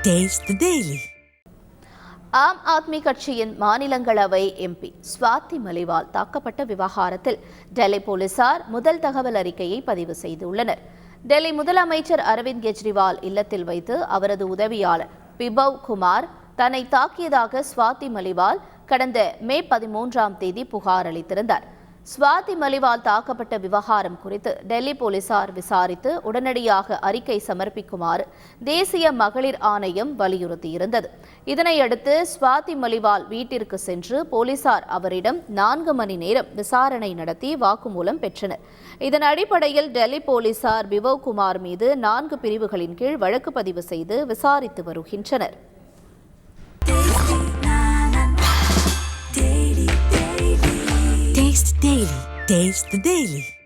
Taste the Daily. Aam Aadmi கட்சியின் மாநிலங்களவை MP Swathi Maliwal தாக்கப்பட்ட விவகாரத்தில் டெல்லி போலீசார் முதல் தகவல் அறிக்கையை பதிவு செய்துள்ளனர். டெல்லி முதலமைச்சர் அரவிந்த் கெஜ்ரிவால் இல்லத்தில் வைத்து அவரது உதவியாளர் பிபவ் குமார் தன்னை தாக்கியதாக ஸ்வாதி மலிவால் கடந்த மே 13ஆம் தேதி புகார் அளித்திருந்தார். ஸ்வாதி மலிவால் தாக்கப்பட்ட விவகாரம் குறித்து டெல்லி போலீசார் விசாரித்து உடனடியாக அறிக்கை சமர்ப்பிக்குமாறு தேசிய மகளிர் ஆணையம் வலியுறுத்தியிருந்தது. இதனையடுத்து ஸ்வாதி மலிவால் வீட்டிற்கு சென்று போலீசார் அவரிடம் 4 மணி நேரம் விசாரணை நடத்தி வாக்குமூலம் பெற்றனர். இதன் அடிப்படையில் டெல்லி போலீசார் பிபவ் குமார் மீது 4 பிரிவுகளின் கீழ் வழக்கு பதிவு செய்து விசாரித்து வருகின்றனர். Taste the Daily.